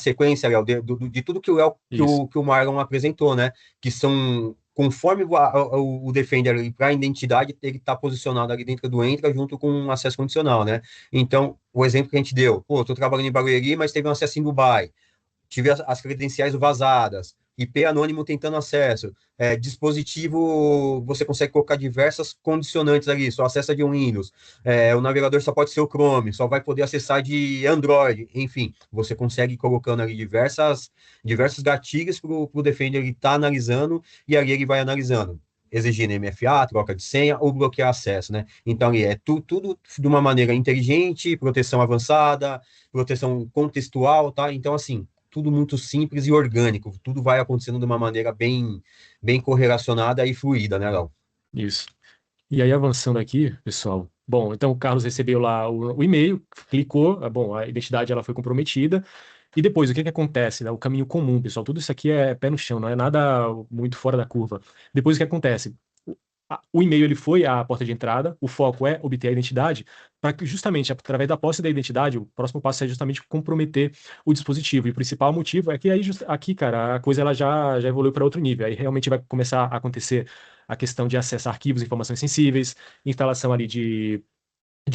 sequência, Léo, de tudo que Isso. que o Marlon apresentou, né? Que são, conforme o Defender ali para a identidade, ele está posicionado ali dentro do Entra junto com um acesso condicional, né? Então, o exemplo que a gente deu, pô, estou trabalhando em Barueri, mas teve um acesso em Dubai, tive as credenciais vazadas, IP anônimo tentando acesso, dispositivo, você consegue colocar diversas condicionantes ali, só acessa de Windows, o navegador só pode ser o Chrome, só vai poder acessar de Android, enfim, você consegue ir colocando ali diversos gatilhos para o Defender ele estar analisando, e ali ele vai analisando, exigindo MFA, troca de senha ou bloquear acesso, né? Então, ali tudo de uma maneira inteligente, proteção avançada, proteção contextual, tá? Então, assim, tudo muito simples e orgânico, tudo vai acontecendo de uma maneira bem correlacionada e fluida, né, Léo? Isso. E aí, avançando aqui, pessoal. Bom, então o Carlos recebeu lá o e-mail, clicou, bom, a identidade ela foi comprometida. E depois, o que que acontece, né? O caminho comum, pessoal. Tudo isso aqui é pé no chão, não é nada muito fora da curva. Depois, o que acontece? O e-mail ele foi a porta de entrada, o foco é obter a identidade, para que justamente através da posse da identidade, o próximo passo é justamente comprometer o dispositivo. E o principal motivo é que aí, aqui, cara, a coisa ela já evoluiu para outro nível. Aí realmente vai começar a acontecer a questão de acesso a arquivos, informações sensíveis, instalação ali de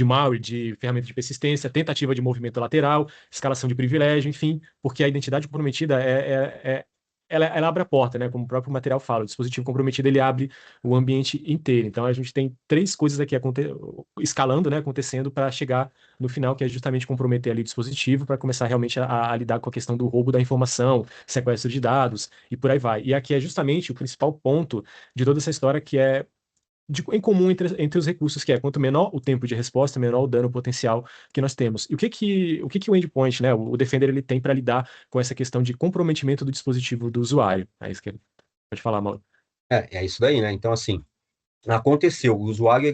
malware, de ferramenta de persistência, tentativa de movimento lateral, escalação de privilégio, enfim, porque a identidade comprometida ela abre a porta, né? Como o próprio material fala, o dispositivo comprometido ele abre o ambiente inteiro. Então a gente tem três coisas aqui escalando, né? Acontecendo para chegar no final, que é justamente comprometer ali o dispositivo para começar realmente a lidar com a questão do roubo da informação, sequestro de dados e por aí vai. E aqui é justamente o principal ponto de toda essa história que é em comum entre os recursos, que é quanto menor o tempo de resposta, menor o dano potencial que nós temos. E o que o endpoint, né, o Defender, ele tem para lidar com essa questão de comprometimento do dispositivo do usuário? É isso que ele pode falar, Mauro. É isso daí, né? Então, assim, aconteceu, o usuário,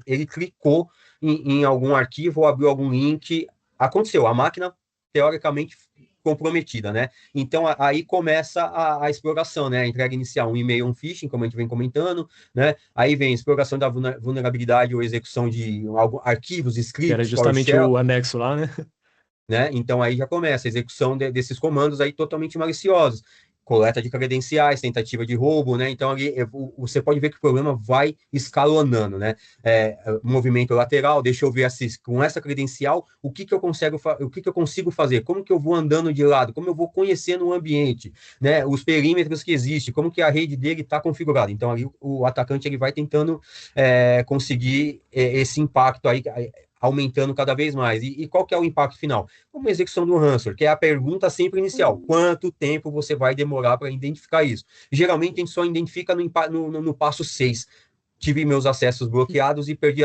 ele clicou em algum arquivo ou abriu algum link, aconteceu, a máquina, teoricamente, comprometida, né? Então, aí começa a exploração, né? A entrega inicial, um e-mail, um phishing, como a gente vem comentando, né? Aí vem a exploração da vulnerabilidade ou execução de arquivos, Que era scripts, justamente PowerShell, o anexo lá, né? né? Então aí já começa a execução desses comandos aí totalmente maliciosos, coleta de credenciais, tentativa de roubo, né? Então ali você pode ver que o problema vai escalonando, né? Movimento lateral, deixa eu ver com essa credencial o que que eu consigo fazer, como que eu vou andando de lado, como eu vou conhecendo o ambiente, né? Os perímetros que existem, como que a rede dele está configurada. Então ali o atacante ele vai tentando conseguir esse impacto aí aumentando cada vez mais. E qual que é o impacto final? Uma execução do ransomware, que é a pergunta sempre inicial. Quanto tempo você vai demorar para identificar isso? Geralmente a gente só identifica no passo 6. Tive meus acessos bloqueados e perdi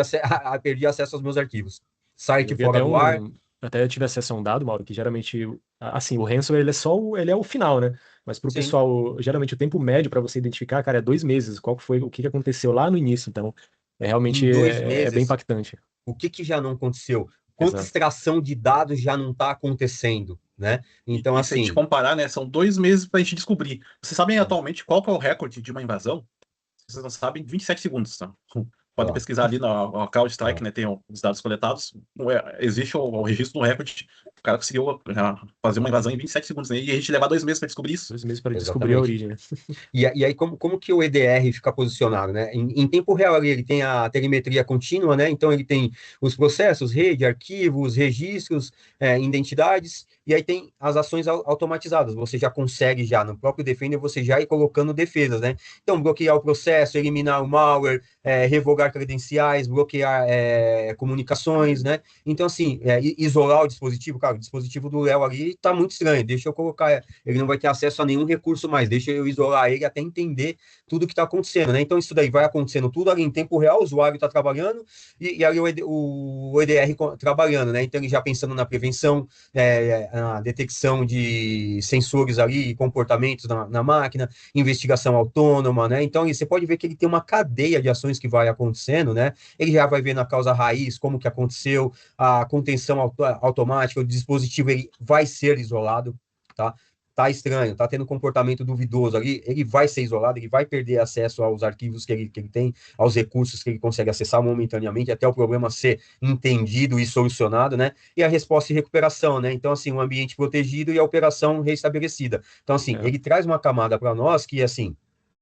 acesso aos meus arquivos. Eu Site vi fora do ar, até tive acesso a um dado, Mauro, que geralmente, assim, o ransomware, ele é o final, né? Mas para o sim, pessoal, geralmente o tempo médio para você identificar, cara, é 2 meses. Qual que foi, o que que aconteceu lá no início? Então, em realmente dois é bem meses, impactante. o que que já não aconteceu? Quanta Exato. extração de dados já não está acontecendo, né? Então, E se a gente assim, comparar, né, são 2 meses para a gente descobrir. Vocês sabem atualmente qual que é o recorde de uma invasão? Se vocês não sabem, 27 segundos, tá? Podem ó, pesquisar ali na CrowdStrike, ó, né? Tem os dados coletados. Existe o registro do recorde. O cara conseguiu fazer uma invasão em 27 segundos, né? E a gente levar 2 meses para descobrir isso. 2 meses para descobrir a exatamente. origem, né? E aí, como que o EDR fica posicionado, né? Em tempo real, ele tem a telemetria contínua, né? Então, ele tem os processos, rede, arquivos, registros, identidades, e aí tem as ações automatizadas. Você já consegue, já no próprio Defender, você já ir colocando defesas, né? Então, bloquear o processo, eliminar o malware, revogar credenciais, bloquear comunicações, né? Então, assim, isolar o dispositivo, cara, o dispositivo do Léo ali tá muito estranho, deixa eu colocar, ele não vai ter acesso a nenhum recurso mais, deixa eu isolar ele até entender tudo que está acontecendo, né? Então isso daí vai acontecendo tudo ali em tempo real, o usuário está trabalhando e ali o EDR trabalhando, né? Então ele já pensando na prevenção, na detecção de sensores ali, comportamentos na máquina, investigação autônoma, né? Então você pode ver que ele tem uma cadeia de ações que vai acontecendo, né? Ele já vai ver na causa raiz como que aconteceu, a contenção automática, o dispositivo ele vai ser isolado, tá? tá estranho, tá tendo um comportamento duvidoso ali, ele vai ser isolado, ele vai perder acesso aos arquivos que ele tem, aos recursos que ele consegue acessar momentaneamente, até o problema ser entendido e solucionado, né? E a resposta e recuperação, né? Então, assim, um ambiente protegido e a operação restabelecida. Então, assim, É. ele traz uma camada para nós que, assim,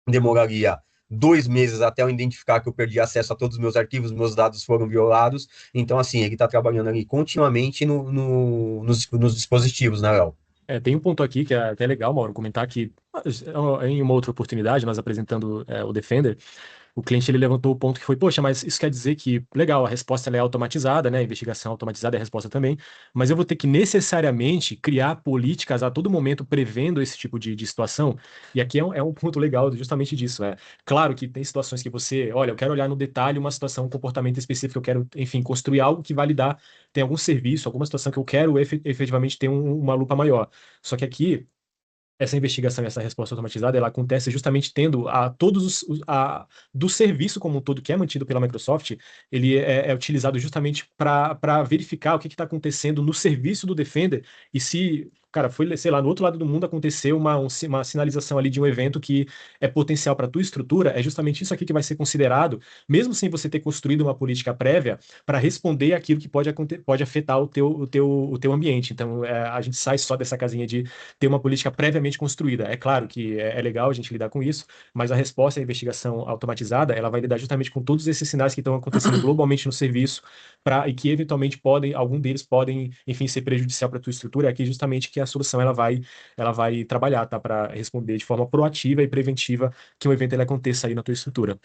demoraria 2 meses até eu identificar que eu perdi acesso a todos os meus arquivos, meus dados foram violados. Então, assim, ele está trabalhando ali continuamente nos dispositivos, né, Léo? Tem um ponto aqui que é até legal, Mauro, comentar que em uma outra oportunidade, nós apresentando o Defender, o cliente ele levantou o ponto que foi, poxa, mas isso quer dizer que, legal, a resposta ela é automatizada, né? A investigação automatizada é a resposta também, mas eu vou ter que necessariamente criar políticas a todo momento prevendo esse tipo de situação. E aqui é um ponto legal justamente disso. Claro que tem situações que você, olha, eu quero olhar no detalhe uma situação, um comportamento específico, eu quero, enfim, construir algo que vai lidar, tem algum serviço, alguma situação que eu quero efetivamente ter uma lupa maior. Só que aqui essa investigação e essa resposta automatizada, ela acontece justamente tendo do serviço como um todo que é mantido pela Microsoft, ele é utilizado justamente para verificar o que está acontecendo no serviço do Defender e se, cara, foi, sei lá, no outro lado do mundo aconteceu uma sinalização ali de um evento que é potencial para a tua estrutura, é justamente isso aqui que vai ser considerado, mesmo sem você ter construído uma política prévia, para responder aquilo que pode afetar o teu ambiente. Então, a gente sai só dessa casinha de ter uma política previamente construída. É claro que é legal a gente lidar com isso, mas a resposta à investigação automatizada, ela vai lidar justamente com todos esses sinais que estão acontecendo globalmente no serviço, e que eventualmente algum deles podem, enfim, ser prejudicial para a tua estrutura. É aqui justamente que a solução ela vai trabalhar, tá, para responder de forma proativa e preventiva que um evento ele aconteça aí na tua estrutura.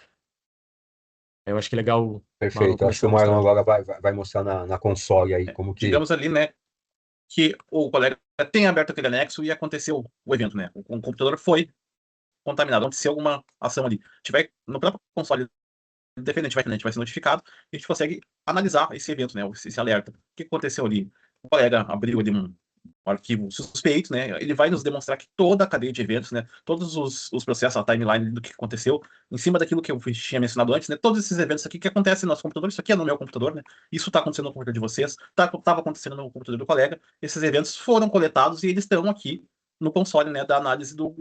Eu acho que é legal o Marlon Perfeito. Acho que começar o a mostrar Marlon aqui. agora vai mostrar na console aí como que. Digamos ali, né, que o colega tem aberto aquele anexo e aconteceu o evento, né? O computador foi contaminado, aconteceu alguma ação ali. Tiver no próprio console independente, vai ser notificado e a gente consegue analisar esse evento, né? Esse alerta. O que aconteceu ali? O colega abriu ali um arquivo suspeito, né? Ele vai nos demonstrar que toda a cadeia de eventos, né? Todos os processos, a timeline do que aconteceu, em cima daquilo que eu tinha mencionado antes, né? Todos esses eventos aqui que acontecem no nosso computador, isso aqui é no meu computador, né? Isso está acontecendo no computador de vocês, estava acontecendo no computador do colega. Esses eventos foram coletados e eles estão aqui no console, né? Da análise do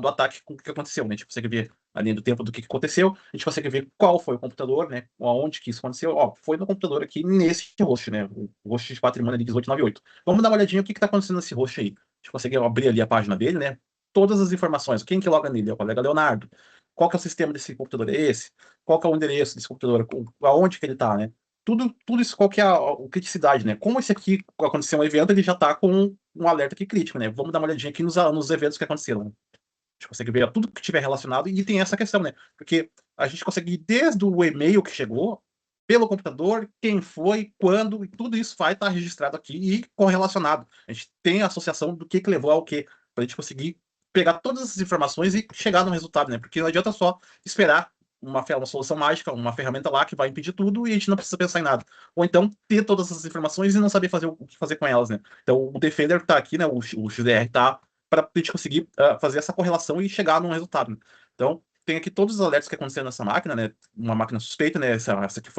ataque com o que aconteceu, né? A gente consegue ver a linha do tempo do que aconteceu, a gente consegue ver qual foi o computador, né? Aonde que isso aconteceu. Ó, foi no computador aqui nesse host, né? O host de patrimônio ali 1898. Vamos dar uma olhadinha o que está acontecendo nesse host aí. A gente consegue abrir ali a página dele, né? Todas as informações. Quem que loga nele? É o colega Leonardo. Qual que é o sistema desse computador? É esse? Qual que é o endereço desse computador? Aonde que ele está, né? Tudo isso, qual que é a criticidade, né? Como esse aqui aconteceu um evento, ele já está com um alerta aqui crítico, né? Vamos dar uma olhadinha aqui nos eventos que aconteceram, né? A gente consegue ver tudo que tiver relacionado e tem essa questão, né? Porque a gente consegue ir desde o e-mail que chegou, pelo computador, quem foi, quando, e tudo isso vai estar registrado aqui e correlacionado. A gente tem a associação do que levou ao que, para a gente conseguir pegar todas essas informações e chegar no resultado, né? Porque não adianta só esperar uma solução mágica, uma ferramenta lá que vai impedir tudo e a gente não precisa pensar em nada. Ou então ter todas essas informações e não saber fazer o que fazer com elas, né? Então o Defender está aqui, né? O XDR está para a gente conseguir fazer essa correlação e chegar num resultado, né? Então, tem aqui todos os alertas que aconteceram nessa máquina, né? Uma máquina suspeita, né? Essa que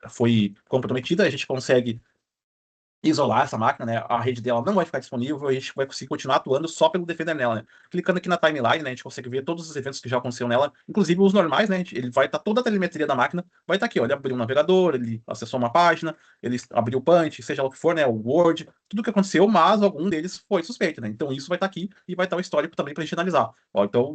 foi comprometida, a gente consegue isolar essa máquina, né? A rede dela não vai ficar disponível, a gente vai conseguir continuar atuando só pelo Defender nela, né? Clicando aqui na timeline, né? A gente consegue ver todos os eventos que já aconteceram nela, inclusive os normais, né? Ele vai estar toda a telemetria da máquina, vai estar aqui, ó, ele abriu um navegador, ele acessou uma página, ele abriu o Punch, seja lá o que for, né? O Word, tudo que aconteceu, mas algum deles foi suspeito, né? Então isso vai estar aqui e vai estar o histórico também para a gente analisar. Ó, então,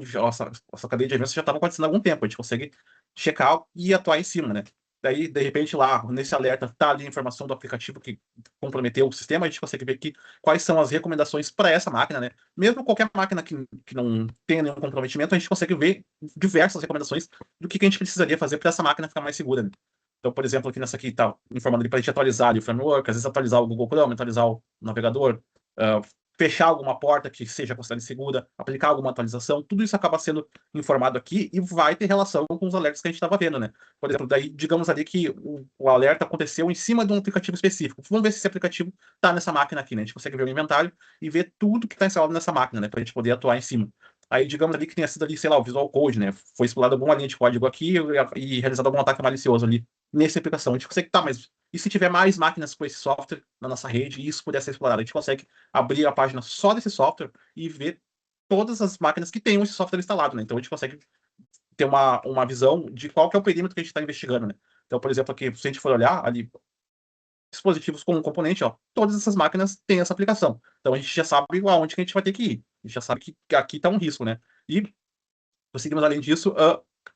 essa cadeia de eventos já estava acontecendo há algum tempo, a gente consegue checar e atuar em cima, né? Daí, de repente, lá, nesse alerta, tá ali a informação do aplicativo que comprometeu o sistema, a gente consegue ver aqui quais são as recomendações para essa máquina, né? Mesmo qualquer máquina que não tenha nenhum comprometimento, a gente consegue ver diversas recomendações do que a gente precisaria fazer para essa máquina ficar mais segura, né? Então, por exemplo, aqui nessa aqui está informando para a gente atualizar ali o framework, às vezes atualizar o Google Chrome, atualizar o navegador, fechar alguma porta que seja considerada segura, aplicar alguma atualização, tudo isso acaba sendo informado aqui e vai ter relação com os alertas que a gente estava vendo, né? Por exemplo, daí, digamos ali que o alerta aconteceu em cima de um aplicativo específico. Vamos ver se esse aplicativo está nessa máquina aqui, né? A gente consegue ver o inventário e ver tudo que está instalado nessa máquina, né? Para a gente poder atuar em cima. Aí, digamos ali que tenha sido ali, sei lá, o Visual Code, né? Foi explorada alguma linha de código aqui e realizado algum ataque malicioso ali nessa aplicação. A gente consegue, tá, mas e se tiver mais máquinas com esse software na nossa rede e isso puder ser explorado? A gente consegue abrir a página só desse software e ver todas as máquinas que tenham esse software instalado, né? Então a gente consegue ter uma visão de qual que é o perímetro que a gente está investigando, né? Então, por exemplo, aqui, se a gente for olhar ali, dispositivos com um componente, ó, todas essas máquinas têm essa aplicação. Então a gente já sabe aonde que a gente vai ter que ir. A gente já sabe que aqui está um risco, né? E conseguimos, além disso,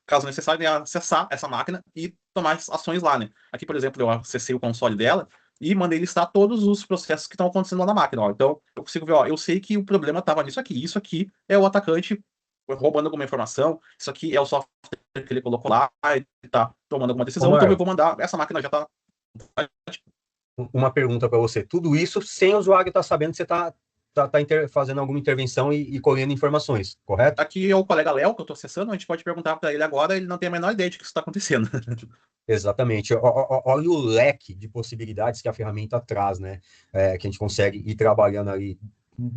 caso necessário, né, acessar essa máquina e tomar ações lá, né? Aqui, por exemplo, eu acessei o console dela e mandei listar todos os processos que estão acontecendo lá na máquina, ó. Então, eu consigo ver, ó, eu sei que o problema estava nisso aqui. Isso aqui é o atacante roubando alguma informação, isso aqui é o software que ele colocou lá, ele está tomando alguma decisão, então eu vou mandar, essa máquina já está... Uma pergunta para você. Tudo isso sem o usuário estar sabendo que você está fazendo alguma intervenção e colhendo informações, correto? Aqui é o colega Léo, que eu estou acessando, a gente pode perguntar para ele agora, ele não tem a menor ideia de que isso está acontecendo. Exatamente. Olha o leque de possibilidades que a ferramenta traz, né? Que a gente consegue ir trabalhando ali.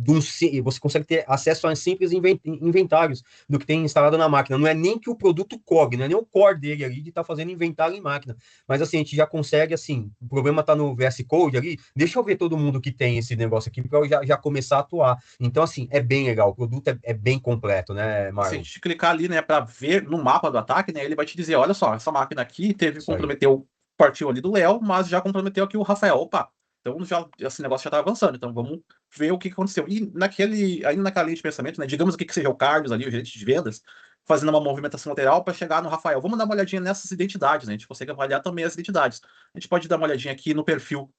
Você consegue ter acesso a simples inventários do que tem instalado na máquina. Não é nem que o produto cobre, não é nem o core dele ali de estar fazendo inventário em máquina. Mas assim, a gente já consegue, assim, o problema está no VS Code ali, deixa eu ver todo mundo que tem esse negócio aqui para eu já começar a atuar. Então, assim, é bem legal, o produto é bem completo, né, Marlon? Se a gente clicar ali, né, para ver no mapa do ataque, né, ele vai te dizer, olha só, essa máquina aqui comprometeu, partiu ali do Léo, mas já comprometeu aqui o Rafael. Opa, então já, esse negócio já está avançando, então vamos ver o que aconteceu. E ainda naquela linha de pensamento, né, digamos que seja o Carlos ali, o gerente de vendas, fazendo uma movimentação lateral para chegar no Rafael. Vamos dar uma olhadinha nessas identidades, né, a gente consegue avaliar também as identidades. A gente pode dar uma olhadinha aqui no perfil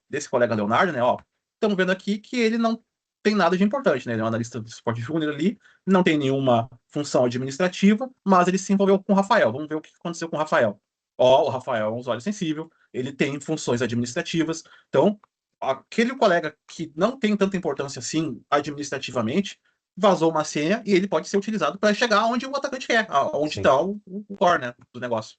desse colega Leonardo, né, ó, estamos vendo aqui que ele não tem nada de importante, né? Ele é um analista de suporte júnior ali, não tem nenhuma função administrativa, mas ele se envolveu com o Rafael. Vamos ver o que aconteceu com o Rafael. Ó, o Rafael é um usuário sensível, ele tem funções administrativas, então aquele colega que não tem tanta importância assim administrativamente vazou uma senha e ele pode ser utilizado para chegar onde o atacante quer, onde está o core, né, do negócio.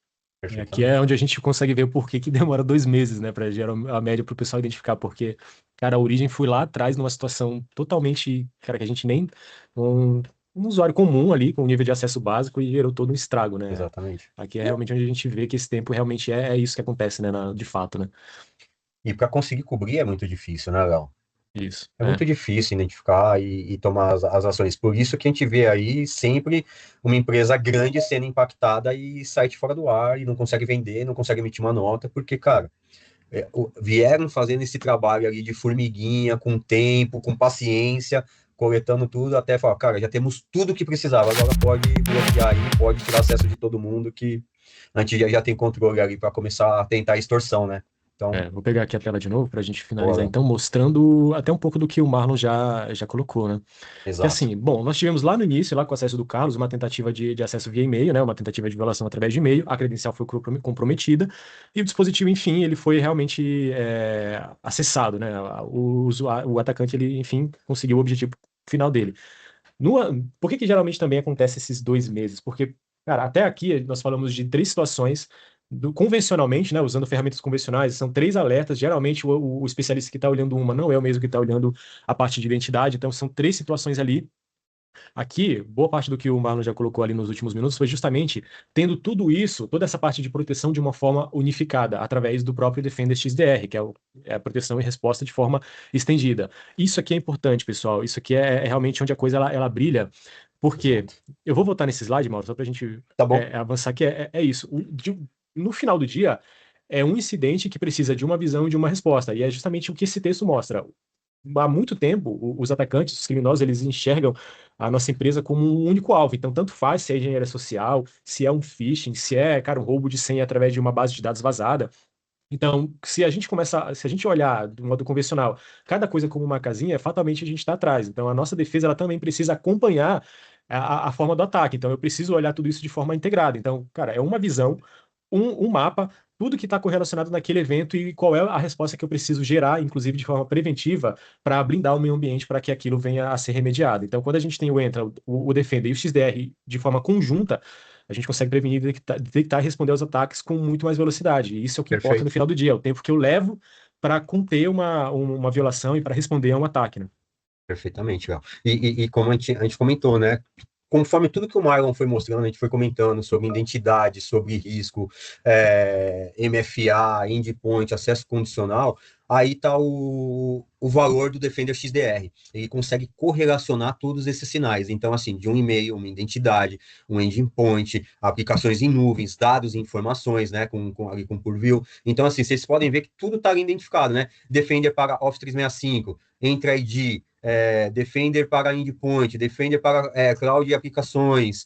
Aqui é onde a gente consegue ver por que demora 2 meses, né, para gerar a média para o pessoal identificar, porque, cara, a origem foi lá atrás numa situação totalmente, cara, que a gente nem um usuário comum ali, com nível de acesso básico e gerou todo um estrago, né? Exatamente. Aqui é realmente onde a gente vê que esse tempo realmente é isso que acontece, né, de fato, né? E para conseguir cobrir é muito difícil, né, Léo? Isso. É muito difícil identificar e tomar as ações. Por isso que a gente vê aí sempre uma empresa grande sendo impactada e sai de fora do ar e não consegue vender, não consegue emitir uma nota, porque, cara, vieram fazendo esse trabalho ali de formiguinha, com tempo, com paciência, coletando tudo, até falar, cara, já temos tudo que precisava, agora pode bloquear aí, pode tirar acesso de todo mundo, que a gente já tem controle ali para começar a tentar a extorsão, né? Então, Vou pegar aqui a tela de novo para a gente finalizar, bora. então, mostrando até um pouco do que o Marlon já colocou, né? Que Exato. assim, bom, nós tivemos lá no início, lá com o acesso do Carlos, uma tentativa de acesso via e-mail, né? Uma tentativa de violação através de e-mail, a credencial foi comprometida, e o dispositivo, enfim, ele foi realmente acessado, né? O atacante, ele, enfim, conseguiu o objetivo final dele. Por que geralmente também acontece esses 2 meses? Porque, cara, até aqui nós falamos de 3 situações convencionalmente, né, usando ferramentas convencionais, são 3 alertas. Geralmente o especialista que está olhando uma não é o mesmo que está olhando a parte de identidade, então são 3 situações ali. Aqui, boa parte do que o Marlon já colocou ali nos últimos minutos foi justamente tendo tudo isso, toda essa parte de proteção de uma forma unificada, através do próprio Defender XDR, que é a proteção e resposta de forma estendida. Isso aqui é importante, pessoal. Isso aqui é realmente onde a coisa ela brilha. Porque eu vou voltar nesse slide, Mauro, só para a gente Tá bom. avançar, que é isso. No final do dia, é um incidente que precisa de uma visão e de uma resposta. E é justamente o que esse texto mostra. Há muito tempo, os atacantes, os criminosos, eles enxergam a nossa empresa como um único alvo. Então, tanto faz se é engenharia social, se é um phishing, se é, cara, um roubo de senha através de uma base de dados vazada. Então, se a gente olhar do modo convencional, cada coisa como uma casinha, fatalmente a gente está atrás. Então, a nossa defesa ela também precisa acompanhar a forma do ataque. Então, eu preciso olhar tudo isso de forma integrada. Então, cara, é uma visão, um mapa, tudo que está correlacionado naquele evento e qual é a resposta que eu preciso gerar, inclusive de forma preventiva, para blindar o meio ambiente para que aquilo venha a ser remediado. Então, quando a gente tem o Entra, o Defender e o XDR de forma conjunta, a gente consegue prevenir, detectar e responder aos ataques com muito mais velocidade. E isso é o que importa no final do dia, é o tempo que eu levo para conter uma violação e para responder a um ataque, né? Perfeitamente, Léo. E como a gente comentou, né? conforme tudo que o Marlon foi mostrando, a gente foi comentando sobre identidade, sobre risco, MFA, endpoint, acesso condicional, aí está o valor do Defender XDR. Ele consegue correlacionar todos esses sinais. Então, assim, de um e-mail, uma identidade, um endpoint, aplicações em nuvens, dados e informações, né, ali com Purview. Então, assim, vocês podem ver que tudo está ali identificado, né? Defender para Office 365, Entra ID, Defender para endpoint, Defender para cloud e aplicações,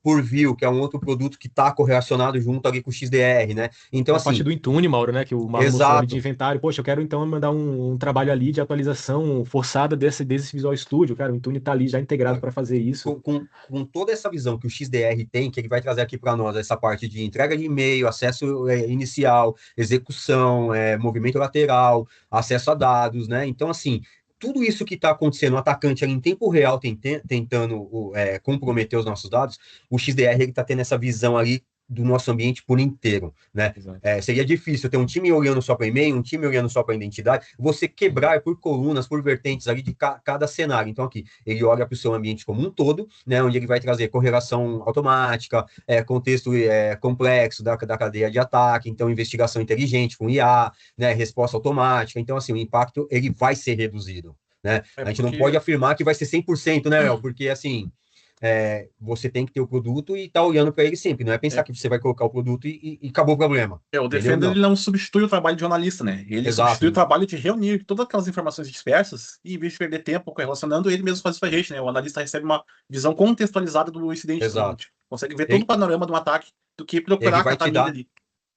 Purview, que é um outro produto que está correlacionado junto ali com o XDR, né? Então, A parte assim, do Intune, Mauro, né? Que o Mauro mostrou ali de exato. inventário. Poxa, eu quero então mandar um trabalho ali de atualização forçada desse Visual Studio. Cara, o Intune tá ali já integrado para fazer isso. Com toda essa visão que o XDR tem, que ele vai trazer aqui para nós, essa parte de entrega de e-mail, acesso inicial, execução, movimento lateral, acesso a dados, né? Então, assim, tudo isso que está acontecendo, o atacante ali em tempo real tentando comprometer os nossos dados, o XDR está tendo essa visão ali do nosso ambiente por inteiro, né? Seria difícil ter um time olhando só para e-mail, um time olhando só para identidade, você quebrar por colunas, por vertentes ali de cada cenário. Então, aqui, ele olha para o seu ambiente como um todo, né? Onde ele vai trazer correlação automática, contexto complexo da cadeia de ataque, então, investigação inteligente com IA, né? Resposta automática. Então, assim, o impacto, ele vai ser reduzido, né? A gente não pode afirmar que vai ser 100%, né, Léo? Porque, assim, você tem que ter o produto e estar olhando para ele sempre. Não é pensar que você vai colocar o produto e acabou o problema. O Defender ele não substitui o trabalho de jornalista, né? Ele Exato. substitui o trabalho de reunir todas aquelas informações dispersas e, em vez de perder tempo correlacionando, ele mesmo faz isso pra gente, né? O analista recebe uma visão contextualizada do incidente. Exato. Consegue ver todo o panorama de um ataque do que procurar catar a mídia ali.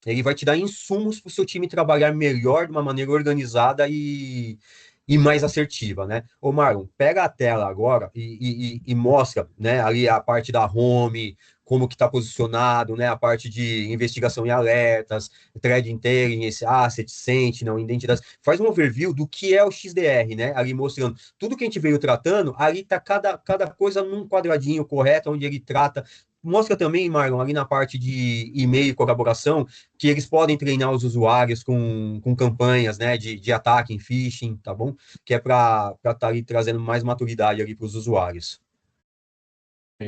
Ele vai te dar insumos para o seu time trabalhar melhor, de uma maneira organizada e mais assertiva, né? Ô, Marlon, pega a tela agora e mostra, né, ali a parte da home, como que está posicionado, né, a parte de investigação e alertas, thread intelligence, asset, sentinel, identidade. Faz um overview do que é o XDR, né? Ali mostrando tudo que a gente veio tratando, ali está cada coisa num quadradinho correto, onde ele trata. Mostra também, Marlon, ali na parte de e-mail e colaboração, que eles podem treinar os usuários com campanhas, né, de ataque em phishing, tá bom? Que é para estar ali trazendo mais maturidade ali para os usuários.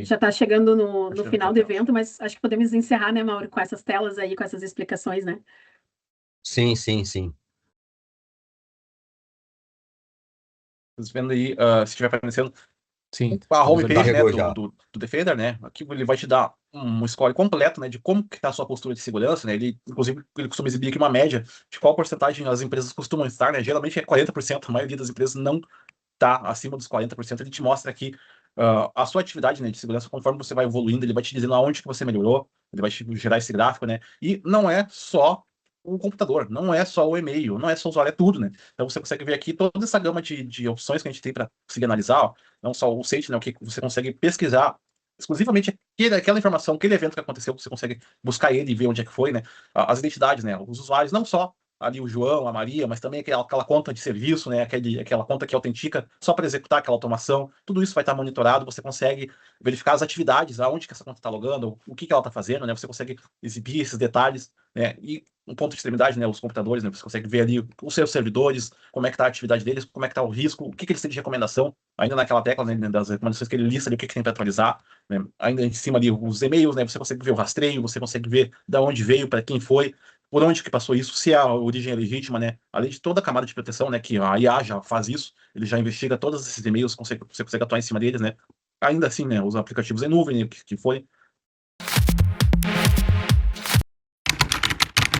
Já está chegando no final do evento, mas acho que podemos encerrar, né, Mauro, com essas telas aí, com essas explicações, né? Sim. Vocês vendo aí, se estiver aparecendo, sim, a homepage, né, do Defender, né? Aqui ele vai te dar um score completo, né, de como que está a sua postura de segurança, né? Inclusive, ele costuma exibir aqui uma média de qual porcentagem as empresas costumam estar, né? Geralmente é 40%, a maioria das empresas não está acima dos 40%. Ele te mostra aqui a sua atividade, né, de segurança, conforme você vai evoluindo, ele vai te dizendo aonde que você melhorou, ele vai te gerar esse gráfico, né? E não é só o computador, não é só o e-mail, não é só o usuário, é tudo, né? Então você consegue ver aqui toda essa gama de opções que a gente tem para conseguir analisar, ó, não só o site, né, o que você consegue pesquisar exclusivamente aquela informação, aquele evento que aconteceu, você consegue buscar ele e ver onde é que foi, né? As identidades, né? Os usuários, não só ali o João, a Maria, mas também aquela conta de serviço, né? Aquela conta que autentica só para executar aquela automação. Tudo isso vai estar monitorado, você consegue verificar as atividades, aonde que essa conta está logando, o que ela está fazendo, né? Você consegue exibir esses detalhes, né? E um ponto de extremidade, né? Os computadores, né? Você consegue ver ali os seus servidores, como é que está a atividade deles, como é que está o risco, o que eles têm de recomendação, ainda naquela tecla, né, das recomendações que ele lista ali, o que tem para atualizar, né? Ainda em cima ali os e-mails, né? Você consegue ver o rastreio, você consegue ver de onde veio, para quem foi, por onde que passou isso, se a origem é legítima, né? Além de toda a camada de proteção, né? Que a IA já faz isso, ele já investiga todos esses e-mails, você consegue atuar em cima deles, né? Ainda assim, né? Os aplicativos em nuvem, né, que forem,